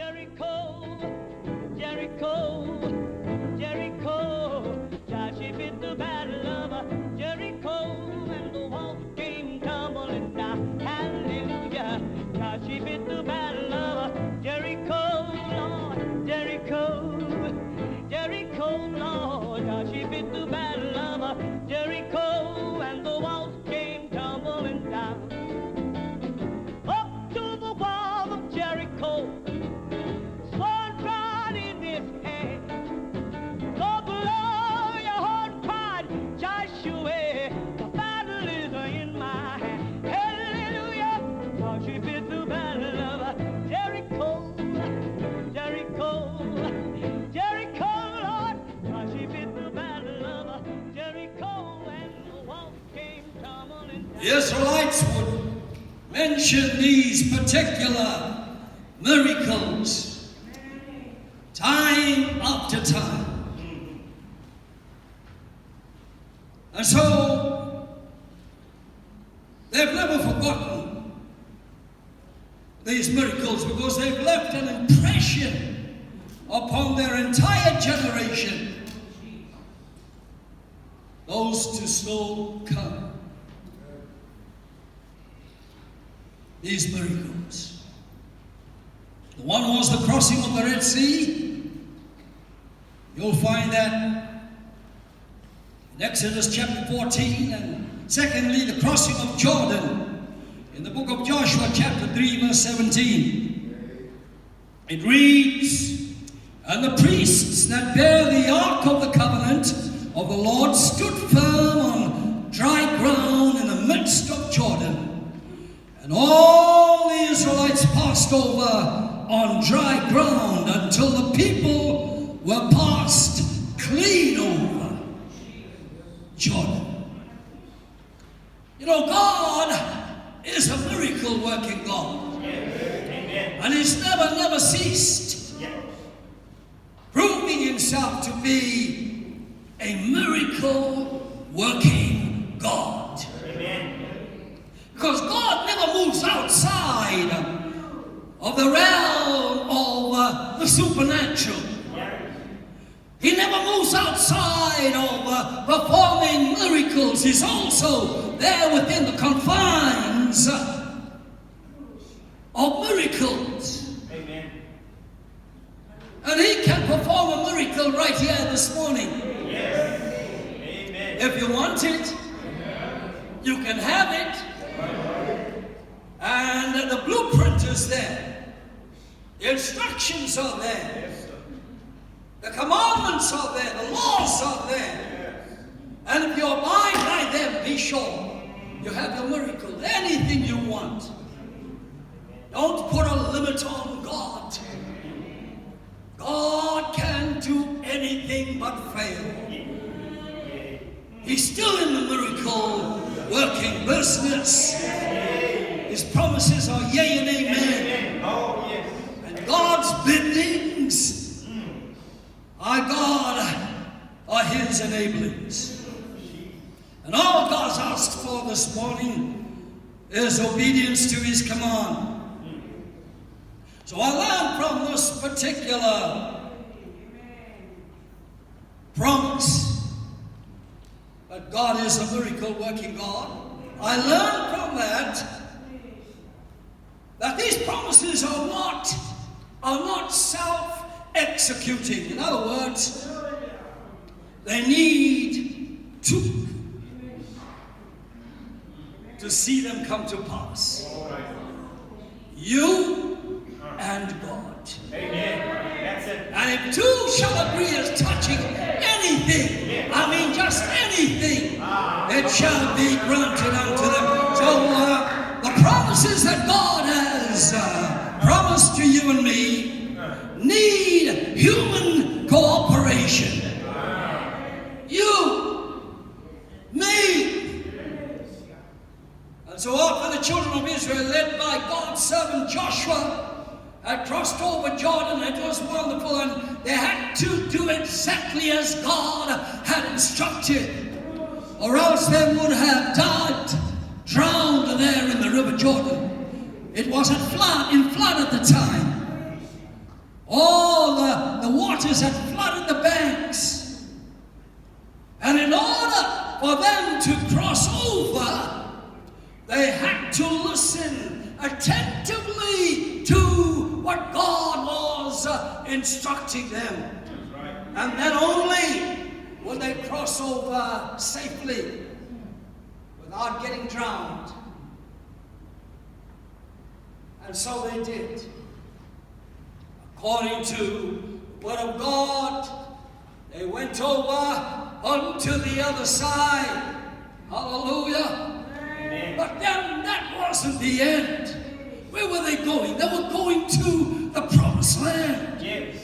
Jericho, Jericho, Jericho. Joshua beat the battle of Jericho, and the walls came tumbling down. Hallelujah. Joshua beat the battle of Jericho, Lord. Jericho, Jericho, Lord. Joshua beat the battle of Jericho, and the walls came tumbling down. Up to the wall of Jericho, sword rod in his hand. Oh, blow your horn, cried Joshua, the battle is in my hand. Hallelujah. Joshua beat the battle of Jericho, Jericho, Jericho, Lord. Joshua beat the battle of Jericho, and the walls came tumbling down. The Israelites would mention these particular miracles time after time. And so they've never forgotten these miracles because they've left an impression upon their entire generation. Those to still come. These miracles. The one was the crossing of the Red Sea. You'll find that in Exodus chapter 14, and secondly, the crossing of Jordan in the book of Joshua chapter 3 verse 17. It reads, "And the priests that bear the ark of the covenant of the Lord stood firm on dry ground in the midst of Jordan. And all the Israelites passed over on dry ground until the people were passed clean over Jordan." You know, God is a miracle working God. And He's never ceased proving Himself to be a miracle working God. Because God never moves outside of the realm of the supernatural. He never moves outside of performing miracles. He's also there within the confines of miracles. Amen. And He can perform a miracle right here this morning. Yes. Amen. If you want it, you can have it. And the blueprint is there. The instructions are there. The commandments are there. The laws are there. And if you abide by them, be sure you have your miracle. Anything you want. Don't put a limit on God. God can do anything but fail. He's still in the miracle working business. His promises are yea and amen. And God's bindings, our God, are His enablings. And all God's asked for this morning is obedience to His command. So I learned from this particular promise that God is a miracle working God. I learned from that these promises are not self-executing. In other words, they need to see them come to pass. You and God. Amen. That's it. And if two shall agree as touching anything, I mean just anything, it shall be granted unto them. So the promises that God has promised to you and me need human cooperation. You, me. And so after the children of Israel, led by God's servant Joshua, had crossed over Jordan, it was wonderful, and they had to do exactly as God had instructed, or else they would have died, drowned there in the river Jordan. It was in flood at the time. all the waters had flooded the banks. And in order for them to cross over, they had to listen attentively to what God was instructing them. And then only will they cross over safely without getting drowned. And so they did. According to the word of God, they went over onto the other side. Hallelujah. Amen. But then that wasn't the end. Where were they going? They were going to the promised land. Yes.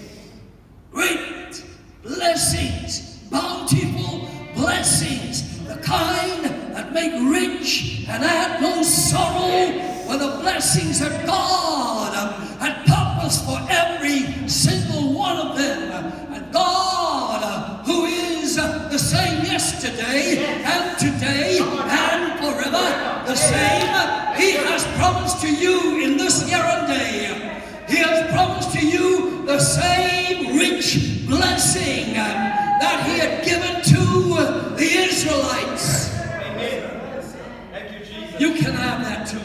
Great blessings, bountiful blessings, the kind that make rich and add no sorrow, were the blessings that God had purposed for every single one of them. And God, who is the same yesterday and today and forever, the same, He has promised to you in this year and day. He has promised to you the same rich blessing that He had given to the Israelites. Amen. Thank you, Jesus. You can have that too.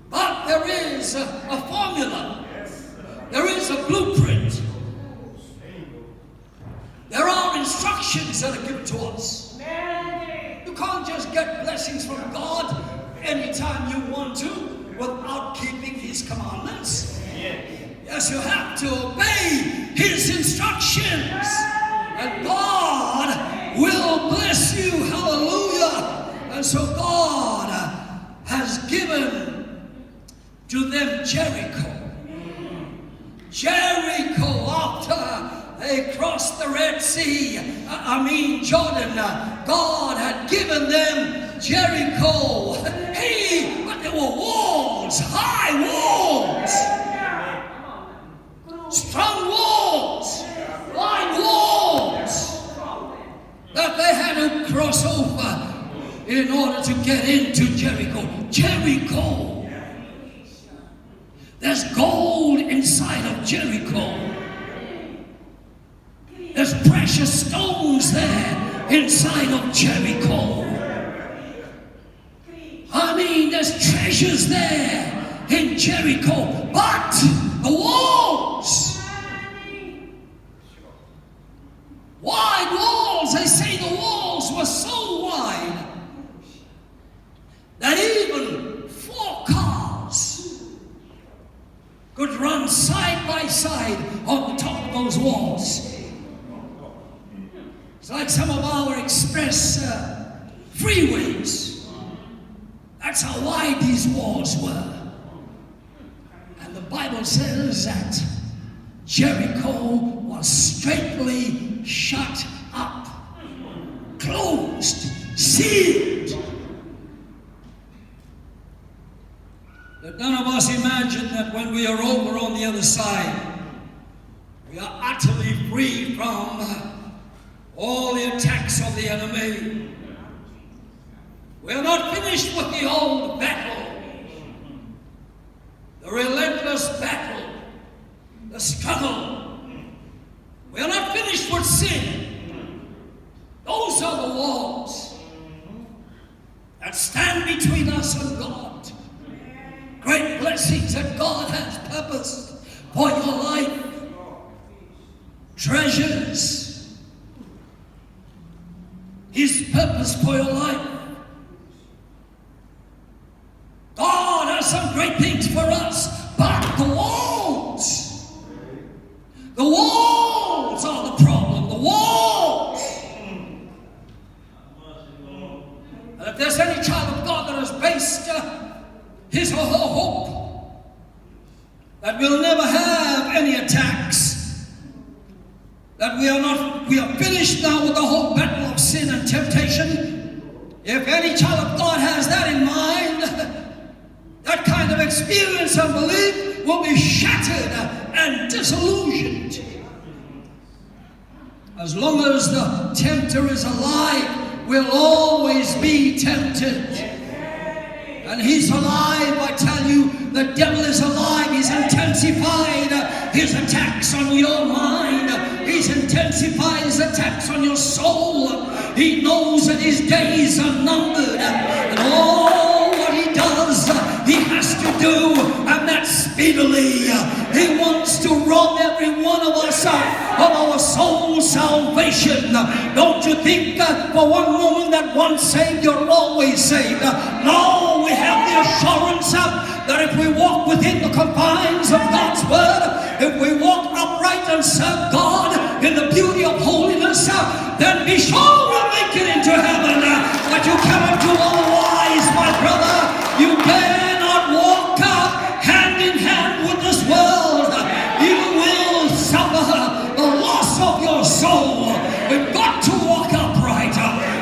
But there is a formula. There is a blueprint. There are instructions that are given to us. You can't just get blessings from God anytime you want to without keeping His commandments. Yes, you have to obey His instructions. And God will bless you. Hallelujah. And so God has given to them Jericho. Jericho, after they crossed the Red Sea, Jordan, God had given them Jericho. Hey, but there were walls, high walls, strong walls, wide walls that they had to cross over in order to get into Jericho. Jericho. There's gold inside of Jericho. There's precious stones there inside of Jericho. There's treasures there in Jericho. But the walls, wide walls, they say the walls were so wide that even 4 cars could run side by side on the top of those walls. It's like some of our express freeways. That's how wide these walls were. And the Bible says that Jericho was straitly shut up, closed, sealed. That none of us imagine that when we are over on the other side, we are utterly free from all the attacks of the enemy. We are not finished with the old battle, the relentless battle, the struggle. We are not finished with sin. Those are the walls that stand between us and God. Great blessings that God has purposed for your life. Treasures. His purpose for your life. God has some great things for us, but the walls are the problem. The walls. And if there's any child of God that has based his or her hope that we'll never have any attacks, that we are finished now with the whole battle of sin and temptation. If any child of God has that in mind, that kind of experience and belief will be shattered and disillusioned. As long as the tempter is alive, we'll always be tempted. And he's alive, I tell you. The devil is alive. He's intensified his attacks on your mind. He's intensified his attacks on your soul. He knows that his days are numbered. And all what he does, he has to do, and that's speedily. He wants to rob every one of us of our soul salvation. Don't you think for one moment that once saved, you're always saved? No, we have the assurance that if we walk within the confines of God's word, if we walk upright and serve God in the beauty of holiness, then be sure we'll make it into heaven. But you cannot do otherwise, my brother. You dare not walk hand in hand with this world. You will suffer the loss of your soul. We've got to walk upright.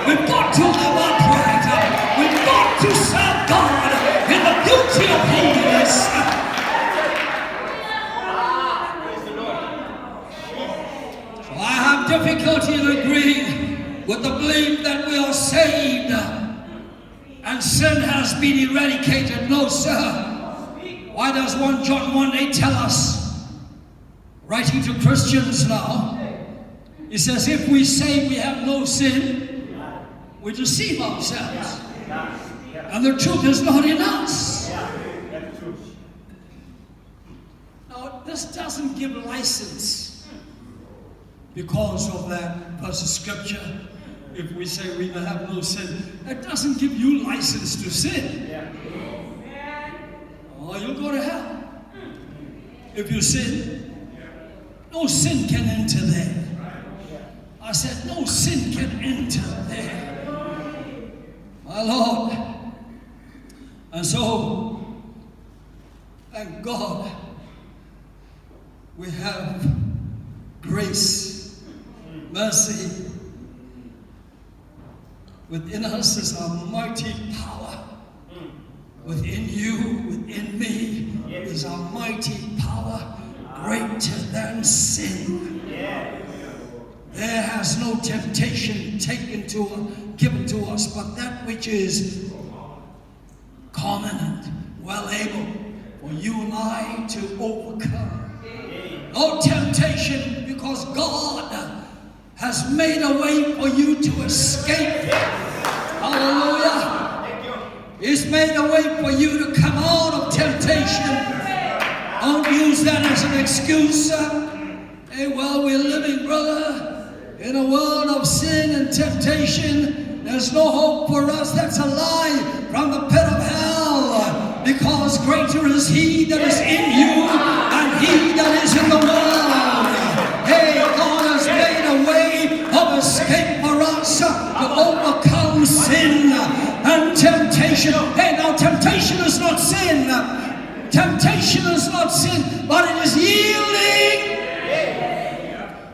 We've got to live upright. We've got to serve God in the beauty of holiness. So I have difficulty in agreeing with the belief that we are saved and sin has been eradicated. No, sir. Why does 1 John 1:8 tell us, writing to Christians now, he says, if we say we have no sin, we deceive ourselves. And the truth is not in us. Now, this doesn't give license because of that verse of scripture. If we say we have no sin, that doesn't give you license to sin. Oh, you'll go to hell if you sin. No sin can enter there. I said, no sin can enter there. My Lord. And so, thank God, we have grace, mercy. Within us is a mighty power. Within you, within me, is a mighty power greater than sin. There has no temptation given to us, but that which is common and well able for you and I to overcome. No temptation, because God has made a way for you to escape. Hallelujah. He's made a way for you to come out of temptation. Don't use that as an excuse. Hey, well, we're living, brother, in a world of sin and temptation. There's no hope for us. That's a lie from the pit of hell. Because greater is he that is in you than he that is in the world. Hey, God has made a way of escape for us to overcome sin and temptation. Hey, now temptation is not sin. Temptation is not sin, but it is yielding.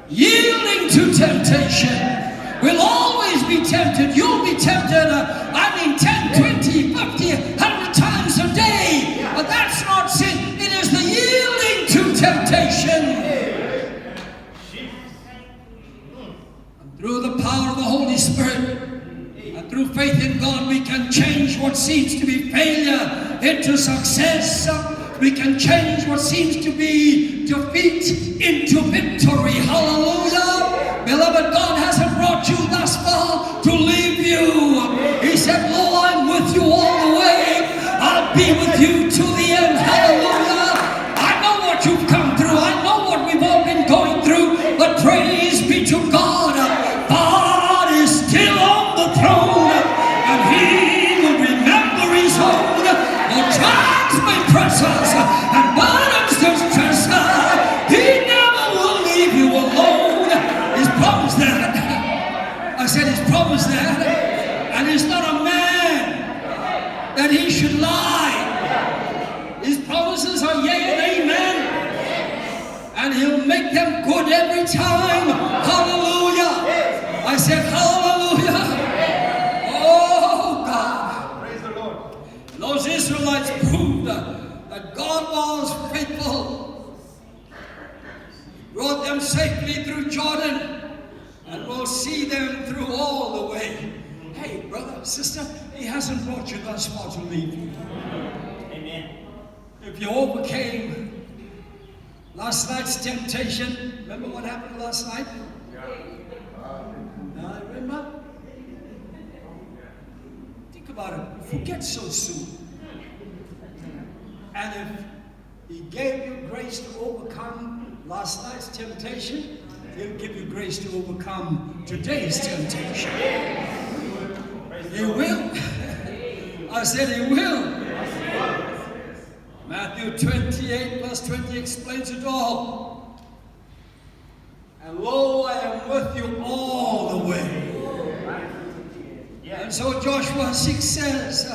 Yielding to temptation. We'll always be tempted. You'll be tempted, 10, 20, 50, 100 times a day. But that's not sin. It is the yielding to temptation. And through the power of the Holy Spirit, and through faith in God, we can change what seems to be failure into success. We can change what seems to be defeat into victory. Hallelujah. Beloved, God hasn't brought you thus far to leave you. He said, Lo, I'm with you all the way. I'll be with you to the end. Hallelujah. I know what you've come through. I know what we've all been going through. But praise be to God. God is still on the throne. And he will remember his own. The trials may press us and burdens distress us. He never will leave you alone. He's promised that. I said he's promised that. And he's not a man that he should lie. His promises are yea and amen. And he'll make them good every time. Hallelujah. I said hallelujah. Oh God. Praise the Lord. Those Israelites proved that God was faithful. He brought them safely through Jordan, and we'll see them through all the way. Hey, brother, sister, he hasn't brought you thus far to leave you. Amen. If you overcame last night's temptation, remember what happened last night? Remember? Think about it. You forget so soon. And if he gave you grace to overcome last night's temptation, he'll give you grace to overcome today's temptation. He will. I said he will. Matthew 28 verse 20 explains it all. And lo, I am with you all the way. And so Joshua 6 says,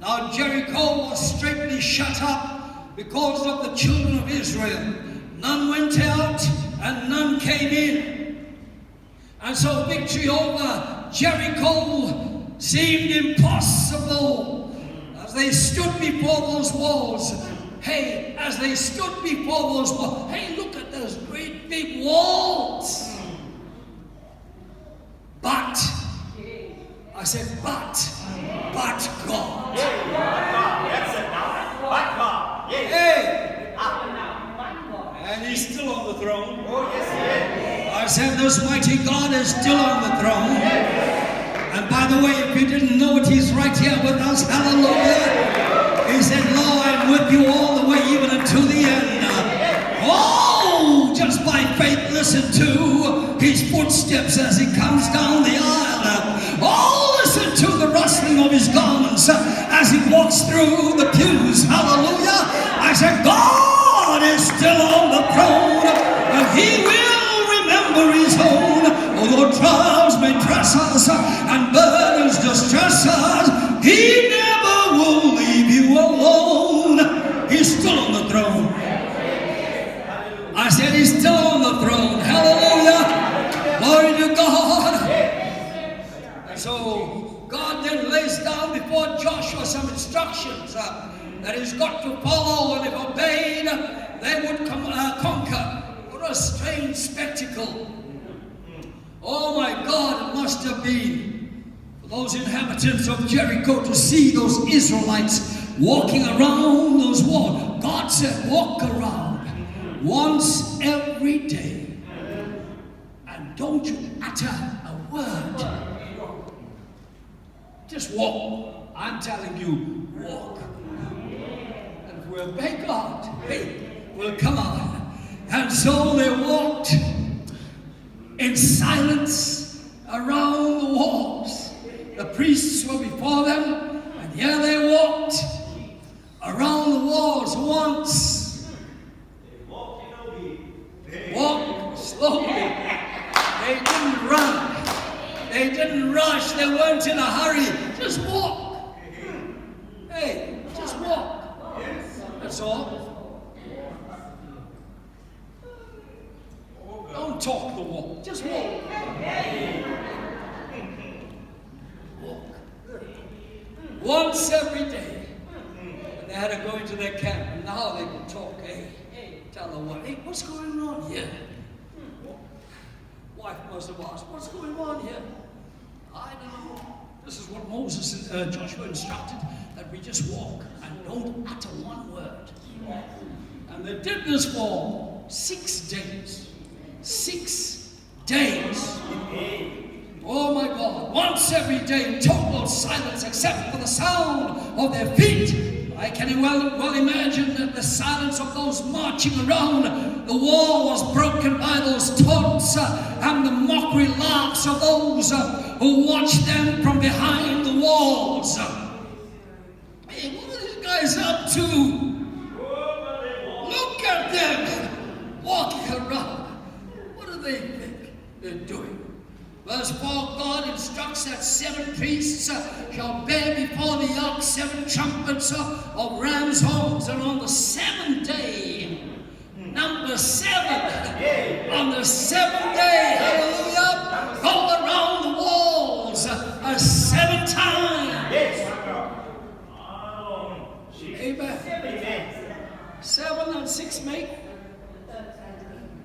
now Jericho was straightly shut up because of the children of Israel. None went out and none came in. And so victory over Jericho seemed impossible as they stood before those walls. Hey, as they stood before those walls, hey, look at those great big walls. But, I said, but God. That's it now. But God. Hey! And he's still on the throne. Oh, yes, he is. I said, this mighty God is still on the throne. And by the way, if you didn't know it, he's right here with us. Hallelujah. He said, lo, I'm with you all the way, even until the end. Oh, just by faith, listen to his footsteps as he comes down the aisle. Oh, listen to the rustling of his garments as he walks through the pews. Hallelujah. I said, God is still on the throne, and he will remember his own. Although trials may press us and burdens distress us, he never will leave you alone. He's still on the throne. I said he's still on the throne. Hallelujah. Glory to God. And so God then lays down before Joshua some instructions that he's got to follow, and if obeyed, they would conquer. What a strange spectacle. Oh my God, it must have been for those inhabitants of Jericho to see those Israelites walking around those walls. God said, walk around once every day, and don't you utter a word. Just walk. I'm telling you, walk. And if we obey God, hey, we'll come on. And so they walked in silence around the walls. The priests were before them, and here they walked around the walls once. Walk slowly. They didn't run. They didn't rush. They weren't in a hurry. Just walk. Hey, just walk. That's all. Don't talk the walk. Just walk. Walk. Once every day. And they had to go into their camp. And now they can talk. Hey, tell the wife, hey, what's going on here? Wife must have asked, what's going on here? I don't know. This is what Moses and Joshua instructed, that we just walk and don't utter one word. And they did this for 6 days. 6 days. Oh my God. Once every day in total silence except for the sound of their feet. I can well imagine that the silence of those marching around the wall was broken by those taunts and the mockery laughs of those who watched them from behind the walls. Hey, what are these guys up to? Look at them walking around. What do they think they're doing? Verse 4, God instructs that 7 priests shall bear before the ark 7 trumpets of ram's horns, and on the 7th day, number 7, on the 7th day, hallelujah, go around the walls 7 times. Amen. 7 and 6 make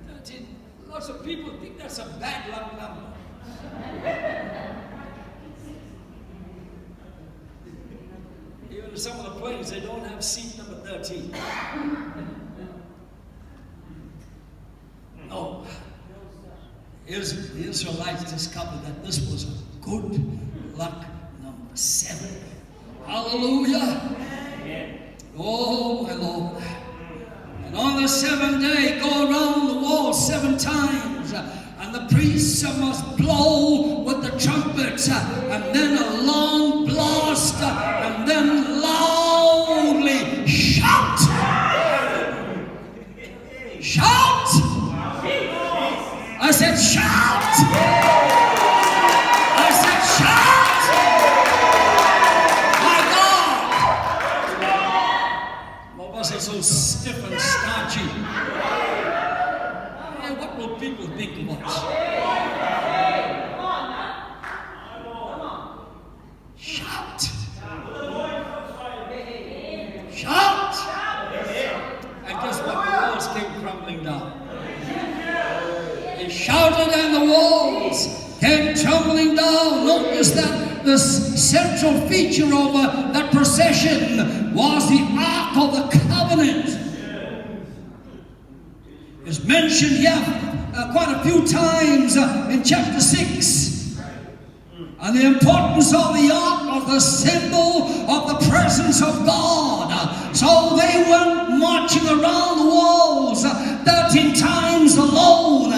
13. Lots of people think that's a bad luck number. to some of the planes, they don't have seat number 13. No. The Israelites discovered that this was a good luck number 7. Hallelujah. Oh, my Lord. And on the 7th day, go around the wall 7 times. And the priests must blow with the trumpets. And then a long blast. And then loudly shout. Shout. I said shout. I said shout. My God. Most of us are so stiff and starchy. Hey, what will people think of us? Shout. Shout. And guess what? The walls came crumbling down. They shouted and the walls came tumbling down. Notice that the central feature of that procession was the Ark of the Covenant. It's mentioned here quite a few times in chapter 6. And the importance of the ark was the symbol of the presence of God. So they went marching around the walls 13 times alone.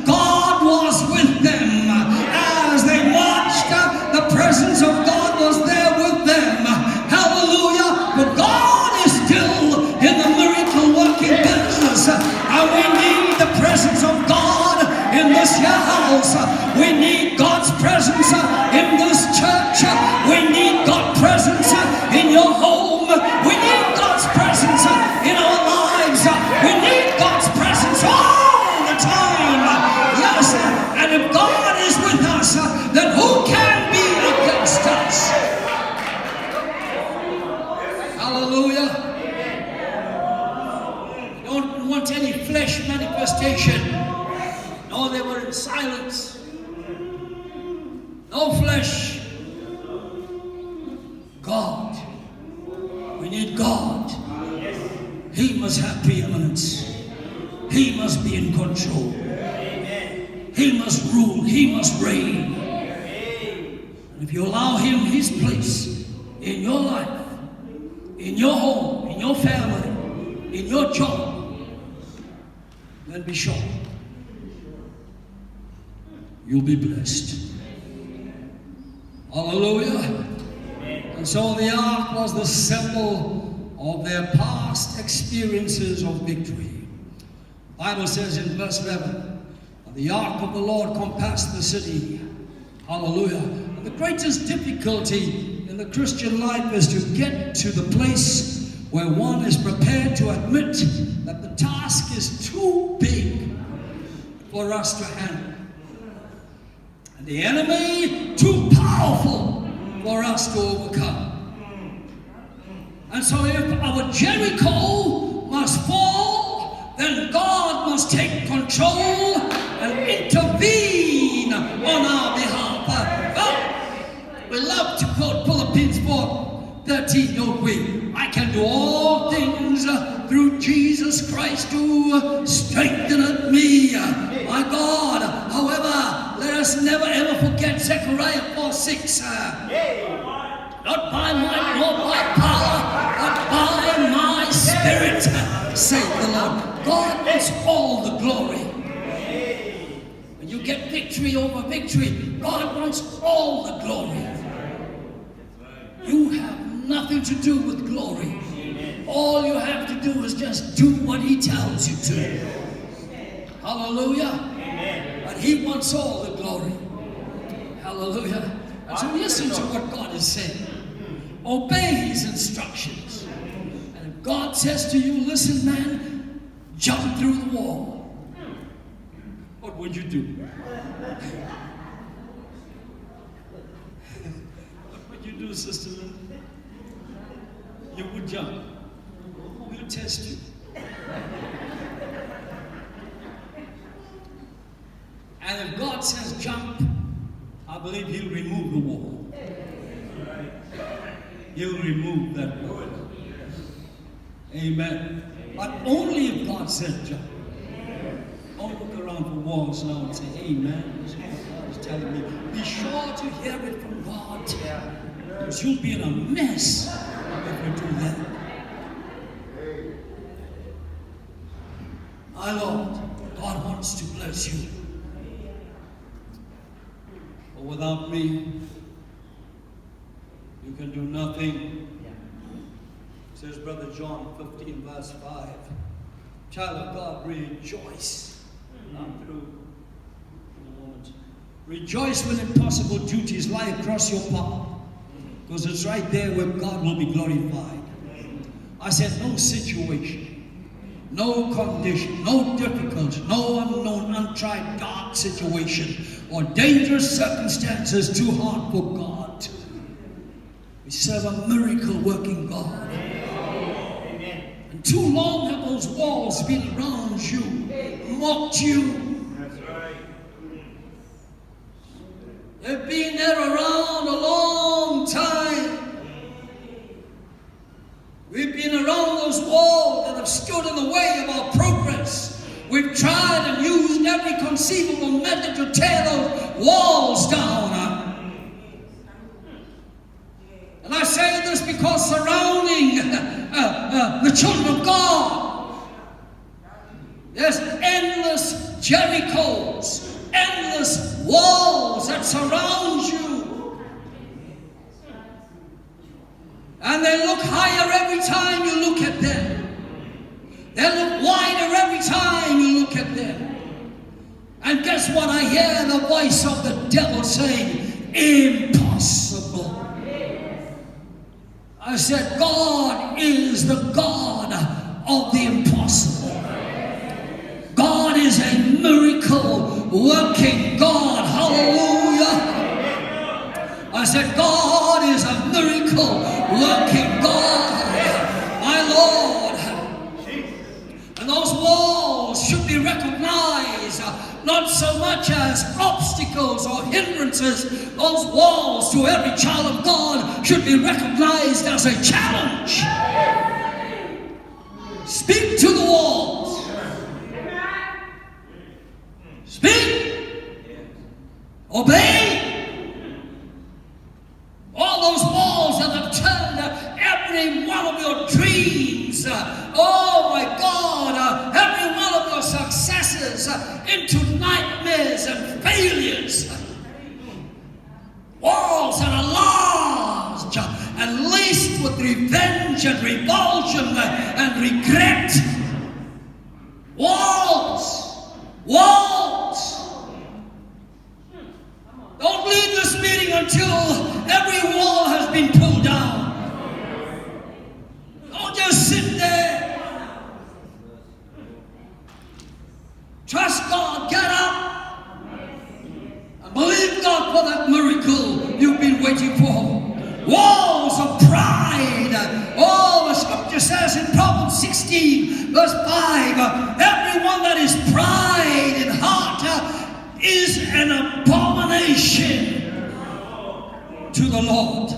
God was with them. As they marched, the presence of God was there with them. Hallelujah. But God is still in the miracle working business. And we need the presence of God in this here house. We need God's presence in this church. We need God's presence in your home. We need God's presence in our lives. We need God's presence all the time. Yes, and if God is with us, then who can be against us? Hallelujah. Don't want any flesh manifestation. No, they were in silence. No flesh. God. We need God. He must have preeminence. He must be in control. He must rule. He must reign. And if you allow Him His place in your life, in your home, in your family, in your job, then be sure you'll be blessed. Hallelujah. And so the ark was the symbol of their past experiences of victory. The Bible says in verse 11, the ark of the Lord compassed the city. Hallelujah. And the greatest difficulty in the Christian life is to get to the place where one is prepared to admit that the task is too big for us to handle. And the enemy too powerful for us to overcome. And so if our Jericho must fall, then God must take control and intervene on our behalf. We love to quote Philippians 4:13, don't we? I can do all things through Jesus Christ who strengtheneth me. My God. However, let us never ever forget Zechariah 4:6. Not by might nor by power, but by my spirit, saith the Lord. God gets all the glory. When you get victory over victory, God wants all the glory. You have nothing to do with glory. All you have to do is just do what He tells you to. Hallelujah. But He wants all the glory. Hallelujah. And so listen to what God is saying. Obey His instructions. And if God says to you, listen, man, jump through the wall, what would you do? What would you do, Sister Lynn? You would jump. We'll test you. And if God says jump, I believe He'll remove the wall. He'll remove that wall. Amen. But only if God said, John. Don't look around for walls now and say, amen. This is what God is telling me. Be sure to hear it from God. Because you'll be in a mess if you do that. My Lord, God wants to bless you. But without me, you can do nothing. Says Brother John 15 verse 5. Child of God, rejoice. I'm through in a moment. Rejoice when impossible duties lie across your path. Because it's right there where God will be glorified. I said no situation, no condition, no difficulty, no unknown, untried, dark situation or dangerous circumstances too hard for God. We serve a miracle working God. And too long have those walls been around you, mocked you. That's right. They've been there around a long time. We've been around those walls that have stood in the way of our progress. We've tried and used every conceivable method to tear those walls down. And I say this because surrounding the children of God, there's endless Jerichos, endless walls that surround you. And they look higher every time you look at them. They look wider every time you look at them. And guess what? I hear the voice of the devil saying, impossible. I said, God is the God of the impossible. God is a miracle working God. Hallelujah. I said, God is a miracle working God. My Lord. And those walls should be recognized not so much as obstacles or hindrances. Those walls to every child of God should be recognized as a challenge. Speak to the walls. Speak. Obey. All those walls that have turned every one of your dreams, oh my God, every one of your successes into nightmares and failures. Walls that are large and laced with revenge and revulsion and regret. Walls. Walls. Don't leave this meeting until every wall has been pulled down. Don't just sit there. Trust God. Get up. And believe God for that miracle you've been waiting for. Walls of pride. Oh, the scripture says in Proverbs 16 verse 5, everyone that is pride in heart is an abomination to the Lord.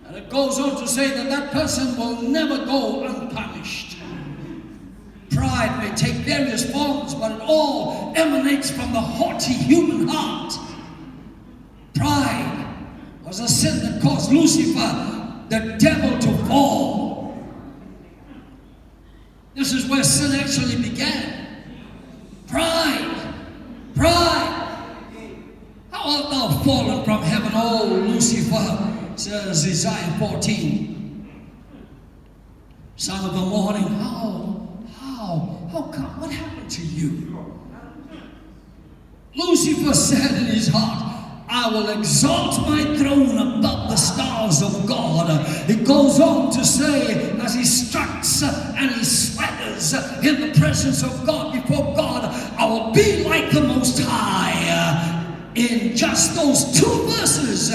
And it goes on to say that that person will never go unpunished. Pride may take various forms, but it all emanates from the haughty human heart. Pride was a sin that caused Lucifer, the devil, to fall. This is where sin actually began. Pride. Pride. How art thou fallen from heaven, O Lucifer, says Isaiah 14. Son of the morning, how come? What happened to you? Lucifer said in his heart, I will exalt my throne above the stars of God. It goes on to say, as he struts and he swaggers in the presence of God, before God, I will be like the Most High. In just those two verses,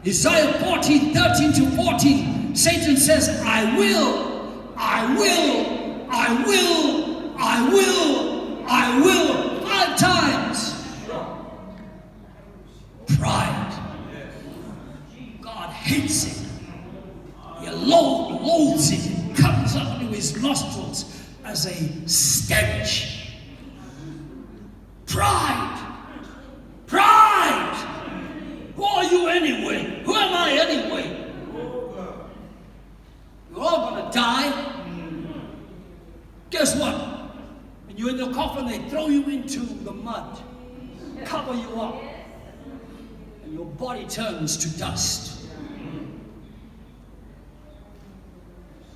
Isaiah 14, 13 to 14, Satan says, I will, 5 times. Pride. hates it. He loathes it. It comes up into his nostrils as a stench. Pride. Pride. Who are you anyway? Who am I anyway? You're all going to die. Guess what? When you're in the coffin, they throw you into the mud, cover you up, and your body turns to dust.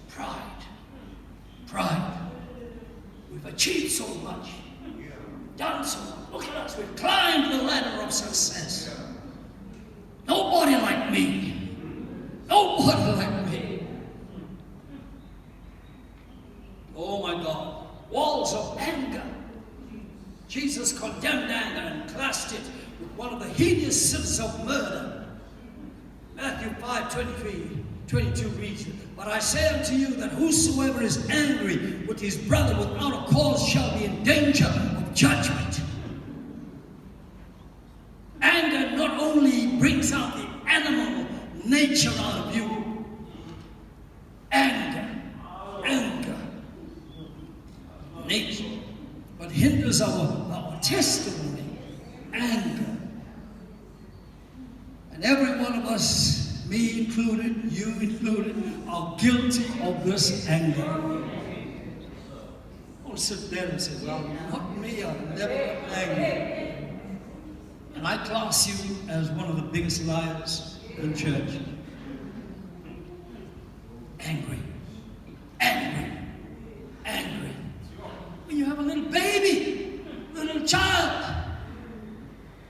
Pride. Pride. We've achieved so much, done so much. Look at us, we've climbed the ladder of success. Nobody like me. Nobody like me. Oh my God. Walls of anger. Jesus condemned anger and classed it with one of the heinous sins of murder. Matthew 5:22 reads, "But I say unto you that whosoever is angry with his brother without a cause shall be in danger of judgment." Anger not only brings out the animal nature out of you, anger, nature, but hinders our testimony, anger. And every one of us, me included, you included, are guilty of this anger. Don't sit there and say, well, not me, I've never got angry. And I class you as one of the biggest liars in church. Angry. When you have a little baby, a little child,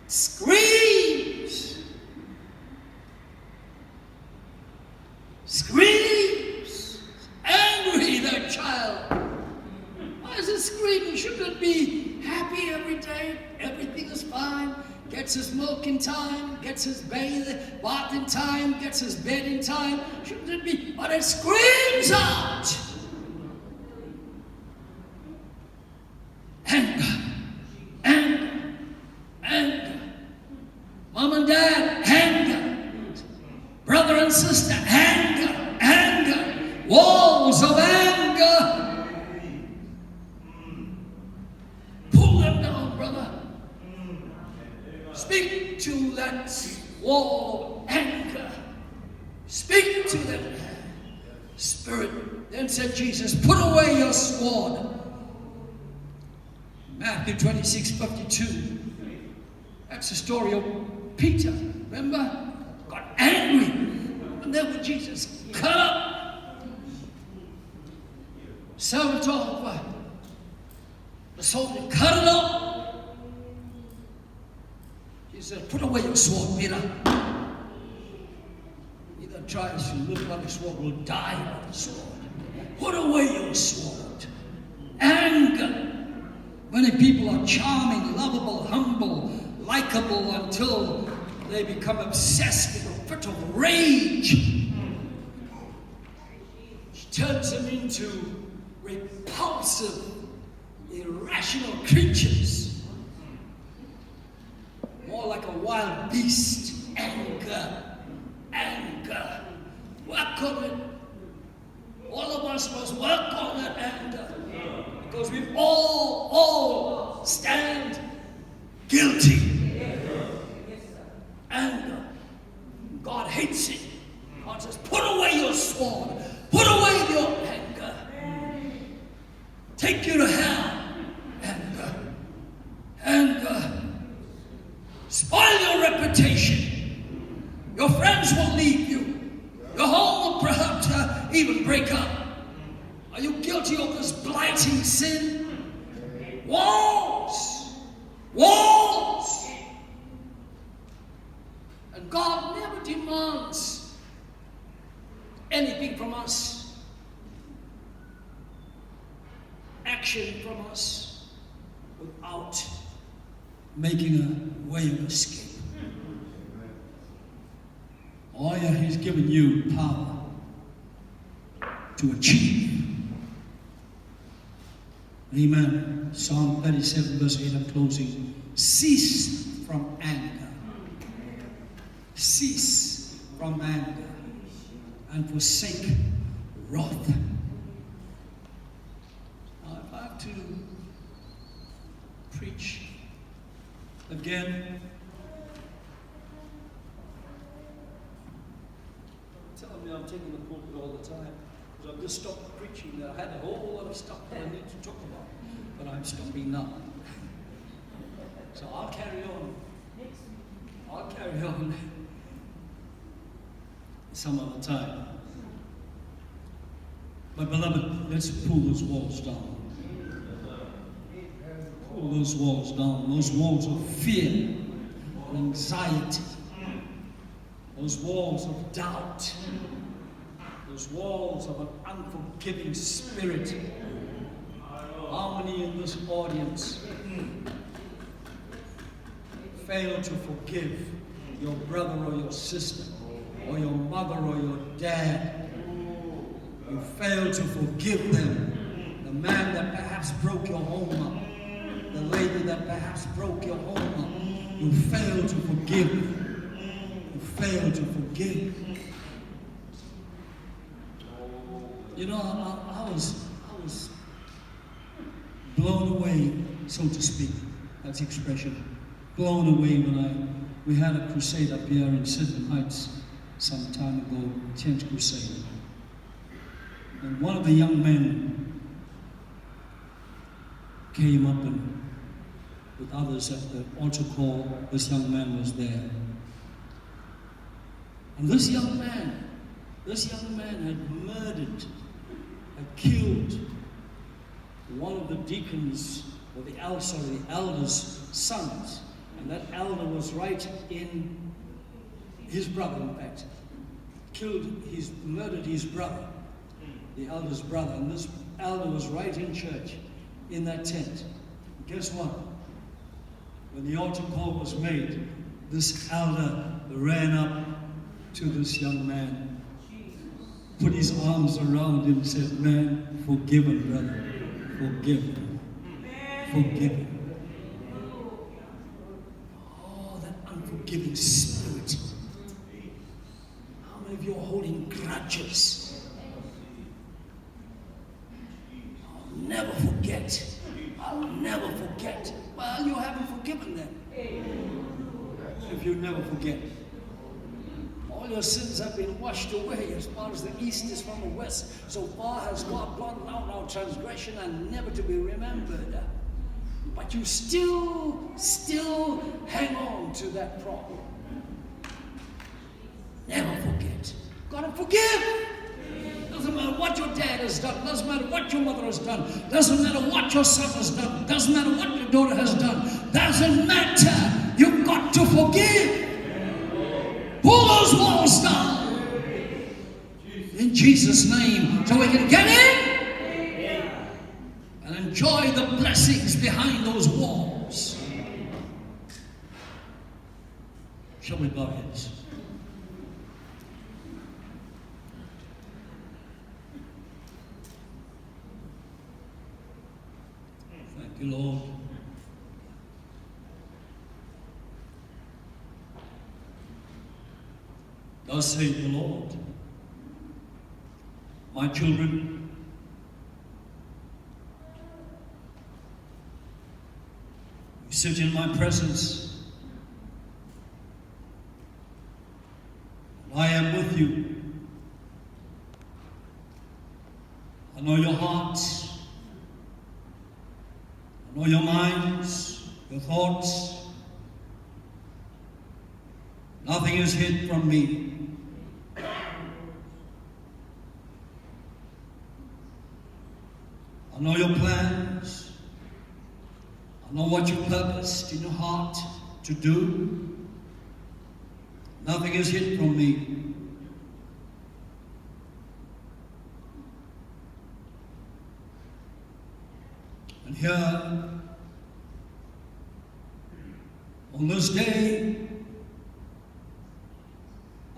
screams, angry, that child. Why is it screaming? Shouldn't it be happy every day? Everything is fine. Gets his milk in time, gets his bath in time, gets his bed in time. Shouldn't it be? But it screams out. Anger. Mom and dad, anger. Brother and sister, anger. Walls of anger. Pull them down, brother. Speak to that wall of anger. Speak to that spirit. Then said Jesus, put away your sword. Matthew 26:52. That's the story of Peter. Remember? Got angry. And then when Jesus cut up, servant of the soldier cut it up. He said, put away your sword, Peter. He that tries to live by the sword will die by the sword. Put away your sword. Anger. Many people are charming, lovable, humble, likable until they become obsessed with a fit of rage. It turns them into repulsive, irrational creatures. More like a wild beast. Anger. Work on it. All of us must work on that anger. Because we all stand guilty. Anger. God hates it. God says, put away your sword. Put away your anger. Take you to hell. Anger. Spoil your reputation. Your friends will leave you. Your home will perhaps even break up. Are you guilty of this blighting sin? Walls. And God never demands anything from us, action from us, without making a way of escape. Oh yeah, He's given you power to achieve. Amen. Psalm 37 verse 8, I'm closing. Cease from anger. Cease from anger. and forsake wrath. Now, if I have to preach again, telling me I'm taking the pulpit all the time, because I've just stopped preaching. I had a whole lot of stuff that I need to talk about, but I'm stopping now. So I'll carry on. I'll carry on some other time. But beloved, let's pull those walls down. Pull those walls down. Those walls of fear and anxiety. Those walls of doubt. Those walls of an unforgiving spirit. How many in this audience fail to forgive your brother or your sister, or your mother or your dad? You fail to forgive them. The man that perhaps broke your home up, the lady that perhaps broke your home up, you fail to forgive. You fail to forgive. You know, I was blown away, so to speak. That's the expression. Blown away when we had a crusade up here in Sidon Heights some time ago, 10th crusade. And one of the young men came up and with others at the altar call. This young man was there. And this young man had murdered, had killed one of the deacons, or the elder's sons. And that elder was right in his brother, in fact. Murdered his brother, the elder's brother. And this elder was right in church, in that tent. And guess what? When the altar call was made, this elder ran up to this young man, put his arms around him and said, "Man, forgive him, brother. Forgive him. Forgive him." Oh, that unforgiving spirit. How many of you are holding grudges? I'll never forget. I'll never forget. Well, you haven't forgiven them. If you never forget. All your sins have been washed away as far as the east is from the west. So far has God blotted out our transgression and never to be remembered. But you still hang on to that problem. Never forget. Gotta forgive. Doesn't matter what your dad has done. Doesn't matter what your mother has done. Doesn't matter what your son has done. Doesn't matter what your daughter has done. Doesn't matter. You've got to forgive. Pull those walls down. In Jesus' name. So we can get in and enjoy the blessings behind those walls. Shall we bow heads? Thank you, Lord. Thus saith the Lord, my children, you sit in my presence, and I am with you. I know your hearts, I know your minds, your thoughts. Nothing is hid from me. I know your plans. I know what you purposed in your heart to do. Nothing is hid from me. And here, on this day,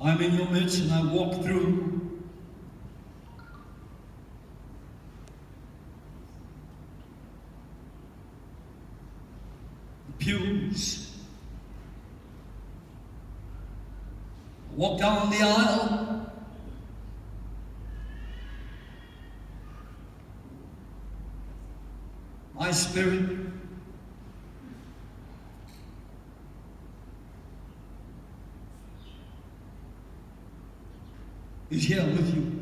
I'm in your midst and I walk through the pews. I walk down the aisle my spirit is here with you,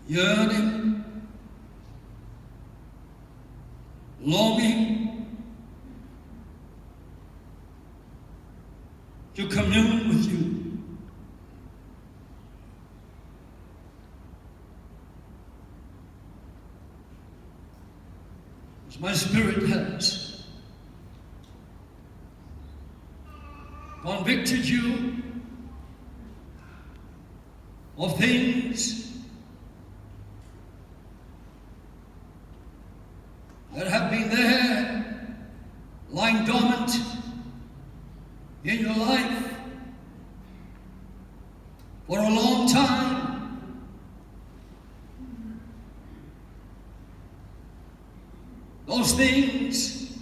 yearning, longing to commune with you. As my spirit has convicted you of things that have been there, lying dormant in your life for a long time. Those things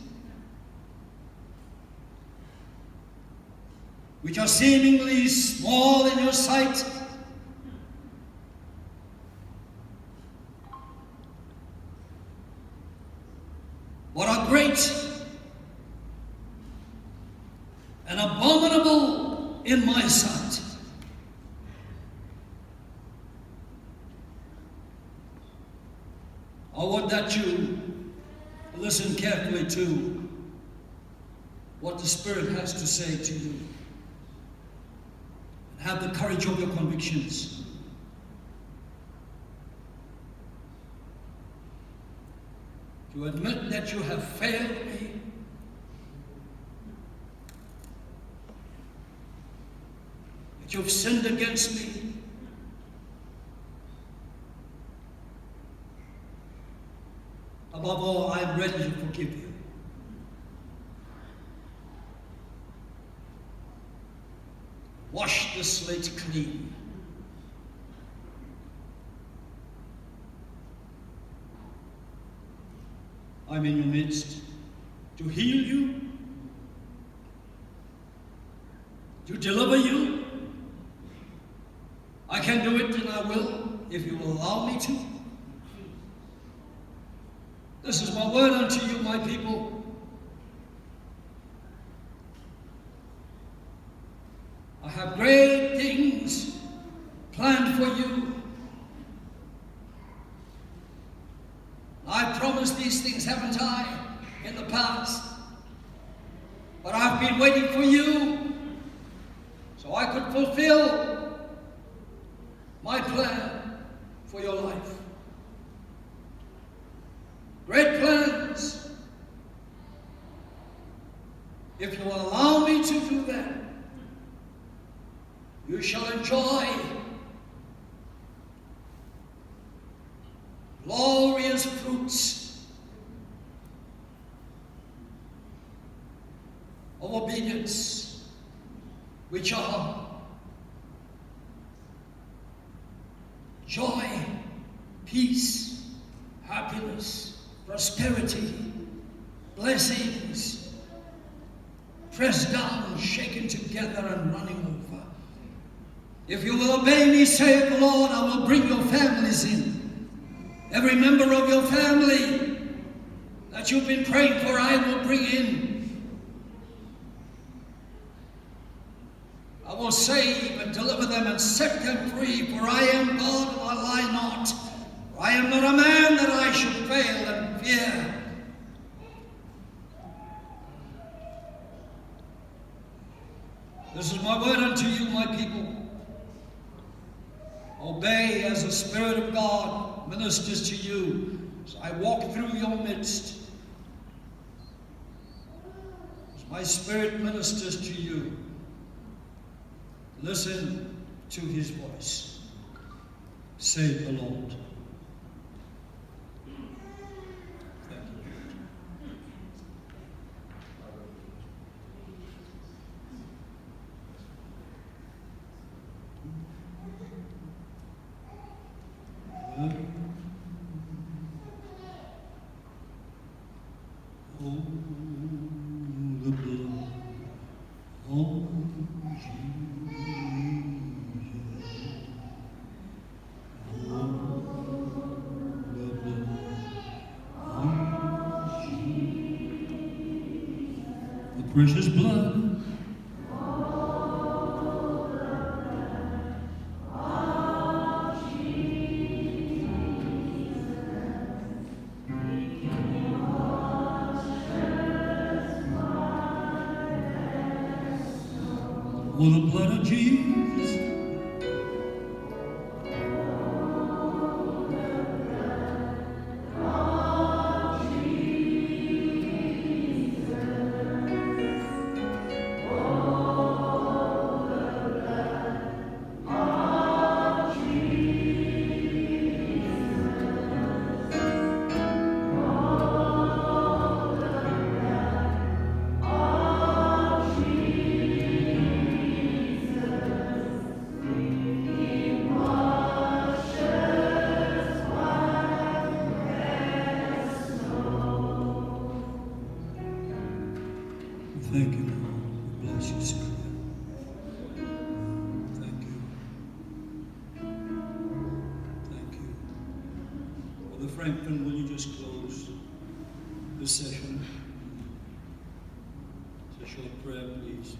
which are seemingly small in your sight, but are great and abominable in my sight. I want that you listen carefully to what the Spirit has to say to you. And have the courage of your convictions. To admit that you have failed me. That you've sinned against me. Above all, I am ready to forgive you. Wash the slate clean. I'm in your midst to heal you, to deliver you. I can do it and I will, if you will allow me to. This is my word unto you, my people. I have great things planned for you. I promised these things, haven't I, in the past? But I've been waiting for you so I could fulfill my plan for your life. Great plans. If you will allow me to do that, you shall enjoy glorious fruits of obedience, which are joy, peace, happiness, prosperity, blessings, pressed down, shaken together, and running over. If you will obey me, saith the Lord, I will bring your families in. Every member of your family that you've been praying for, I will bring in. I will save and deliver them and set them free, for I am God and I lie not. For I am not a man that I should fail and fear. This is my word unto you, my people. Obey as the Spirit of God ministers to you as I walk through your midst. As my Spirit ministers to you, listen to his voice. Save the Lord. Thank you. Oh, the blood of Jesus. Oh, precious blood. Oh, the blood of Jesus. Thank you, Lord. We bless you, Savior. Thank you. Thank you. Brother Franklin, will you just close this session? It's a short prayer, please.